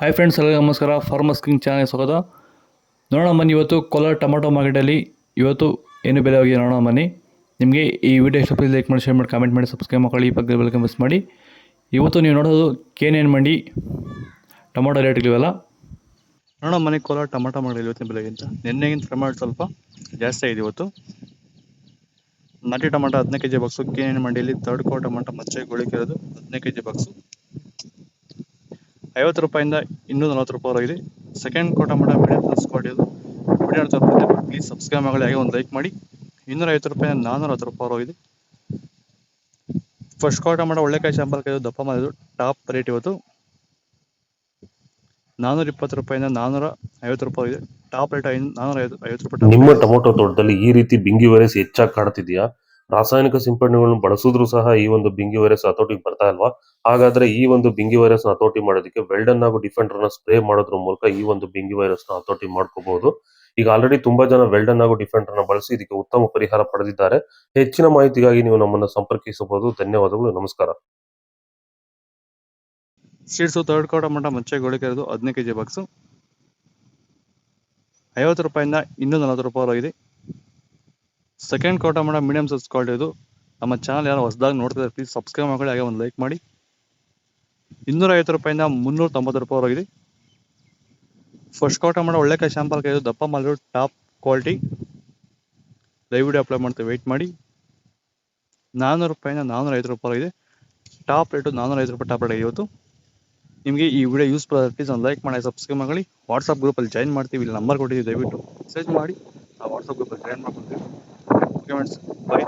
Hi friends, ಎಲ್ಲರಿಗೂ ನಮಸ್ಕಾರ. Farmers king channel ಸ್ವಾಗತ. ನೋಡೋಣ ಬನ್ನಿ, ಇವತ್ತು ಕೋಲಾರ ಟೊಮಾಟೊ ಮಾರ್ಕೆಟಲ್ಲಿ ಇವತ್ತು ಏನು ಬೆಲೆ ಹೋಗಿದೆ ನೋಡೋಣ ಬನ್ನಿ. ನಿಮಗೆ ಈ ವಿಡಿಯೋ ಇಷ್ಟ ಲೈಕ್ ಮಾಡಿ, ಶೇರ್ ಮಾಡಿ, ಕಾಮೆಂಟ್ ಮಾಡಿ, ಸಬ್ಸ್ಕ್ರೈಬ್ ಮಾಡಿ, ಈ ಪಕ್ಕದ ಬೆಲ್ ಮಿಸ್ ಮಾಡಿ. ಇವತ್ತು ನೀವು ನೋಡೋದು KNN ಮಂಡಿ ಟೊಮಾಟೊ ರೇಟ್ಗಳಿವೆಲ್ಲ ನೋಡೋಣ ಬನ್ನಿ. ಕೋಲಾರ ಟೊಮಾಟೊ ಮಾರ್ಕೆಟ್ ಇವತ್ತಿನ ಬೆಲೆಗಿಂತ ನಿನ್ನೆಗಿಂತ ಪ್ರಮಾಣ ಸ್ವಲ್ಪ ಜಾಸ್ತಿ ಆಗಿದೆ. ಇವತ್ತು ನಾಟಿ ಟೊಮಾಟೊ 15 kg ಬಾಕ್ಸು KNN ಮಂಡಿಯಲ್ಲಿ. ಥರ್ಡ್ ಕೋ ಟೊಮಾಟೊ ಮಚ್ಚೆ ಗೋಳಿಕಿರೋದು 15 kg ಬಾಕ್ಸು 50 ರೂಪಾಯಿಂದ 240 ರೂಪಾಯಿವರೆಗಿದೆ. ಸೆಕೆಂಡ್ ಕೋ ಟೊಮಾಟೊ ಮೀಡಿಯಂ ಸೈಜ್ ಕ್ವಾಲಿಟಿ ಇದು 240 ರೂಪಾಯಿ. ಪ್ಲೀಸ್ ಸಬ್ಸ್ಕ್ರೈಬ್ ಮಾಡಿ, ಹಾಗೆ ಒಂದು ಲೈಕ್ ಮಾಡಿ. 250 ರೂಪಾಯಿಂದ 410 ರೂಪಾಯಿವರೆಗಿದೆ. ಫಸ್ಟ್ ಕೋ ಟೊಮಾಟೊ ಒಳ್ಳೆಕಾಯಿ ಶಾಂಪಲ್ ಕಾಯ್ದು ದಪ್ಪ ಮಾಡಿದ್ದು ಟಾಪ್ ರೇಟ್ ಇವತ್ತು 420 ರೂಪಾಯಿಂದ 450 ರೂಪಾಯಿ ಇದೆ. ಟಾಪ್ ರೇಟ್ 450 ರೂಪಾಯಿ. ನಿಮ್ಮ ಟೊಮೊಟೊ ತೋಟದಲ್ಲಿ ಈ ರೀತಿ ಬಿಂಗಿ ವೈರಸ್ ಹೆಚ್ಚಾಗಿ ಕಾಡ್ತಿದ್ಯಾ? ರಾಸಾಯನಿಕ ಸಿಂಪಡಣೆಗಳನ್ನು ಬಳಸಿದ್ರು ಸಹ ಈ ಒಂದು ಬಿಂಗಿ ವೈರಸ್ ಹತೋಟಿಗೆ ಬರ್ತಾ ಇಲ್ವಾ? ಹಾಗಾದ್ರೆ ಈ ಒಂದು ಬಿಂಗಿ ವೈರಸ್ ನ ಹತೋಟಿ ಮಾಡೋದಕ್ಕೆ ವೆಲ್ಡನ್ ಹಾಗೂ ಡಿಫೆಂಡರ್ ನ ಸ್ಪ್ರೇ ಮಾಡೋದ್ರ ಮೂಲಕ ಈ ಒಂದು ಬಿಂಗಿ ವೈರಸ್ ನ ಹತೋಟಿ ಮಾಡ್ಕೋಬಹುದು. ಈಗ ಆಲ್ರೆಡಿ ತುಂಬಾ ಜನ ವೆಲ್ಡನ್ ಹಾಗೂ ಡಿಫೆಂಡರ್ ನ ಬಳಸಿ ಇದಕ್ಕೆ ಉತ್ತಮ ಪರಿಹಾರ ಪಡೆದಿದ್ದಾರೆ. ಹೆಚ್ಚಿನ ಮಾಹಿತಿಗಾಗಿ ನೀವು ನಮ್ಮನ್ನು ಸಂಪರ್ಕಿಸಬಹುದು. ಧನ್ಯವಾದಗಳು, ನಮಸ್ಕಾರ. ಸೀಡ್ಸು ಥರ್ಡ್ ಕೋ ಟೊಮಾಟೊ ಮಚ್ಚೆ ಗೋಳಿಕಿರೋದು 15 kg ಬಾಕ್ಸು 50 ರೂಪಾಯಿಂದ 240 ರೂಪಾಯಿವರೆಗಿದೆ. ಸೆಕೆಂಡ್ ಕೋ ಟೊಮಾಟೊ ಮೀಡಿಯಂ ಸೈಜ್ ಕ್ವಾಲಿಟಿ ಇದು. ನಮ್ಮ ಚಾನಲ್ ಯಾರು ಹೊಸದಾಗಿ ನೋಡ್ತಿದ್ದಾರೆ ಪ್ಲೀಸ್ ಸಬ್ಸ್ಕ್ರೈಬ್ ಮಾಡಿ, ಹಾಗೆ ಒಂದು ಲೈಕ್ ಮಾಡಿ. 250 ರೂಪಾಯಿಂದ 390 ರೂಪಾಯಿವರೆಗಿದೆ. ಫಸ್ಟ್ ಕೋ ಟೊಮಾಟೊ ಒಳ್ಳೆಕಾಯಿ ಶಾಂಪಲ್ ಕಾಯ್ದು ದಪ್ಪ ಮಾಡಿದ್ರು top quality. Live video apply ಮಾಡ್ತೀವಿ, ವೆಯ್ಟ್ ಮಾಡಿ. 400 ರೂಪಾಯಿಂದ 450 ರೂಪಾಯಿವರೆಗಿದೆ. ಟಾಪ್ ರೇಟು 450 ರೂಪಾಯಿ ಟಾಪ್ ರೇಟ್ ಇವತ್ತು. ನಿಮಗೆ ಈ ವಿಡಿಯೋ ಯೂಸ್ಫುಲ್ ಆಗುತ್ತೆ ಪ್ಲೀಸ್ ಒಂದು ಲೈಕ್ ಮಾಡಿ, ಸಬ್ಸ್ಕ್ರೈಬ್ ಮಾಡಿ. ವಾಟ್ಸಪ್ ಗ್ರೂಪಲ್ಲಿ ಜಾಯಿನ್ ಮಾಡ್ತೀವಿ, ಇಲ್ಲಿ ನಂಬರ್ ಕೊಟ್ಟಿದ್ದೀವಿ, ದಯವಿಟ್ಟು ಮೆಸೇಜ್ ಮಾಡಿ ಆ ವಾಟ್ಸಪ್ ಗ್ರೂಪಲ್ಲಿ ಜಾಯಿನ್ ಮಾಡ್ಕೊತೀವಿ. ಓಕೆ ಫ್ರೆಂಡ್ಸ್, ಬಾಯ್.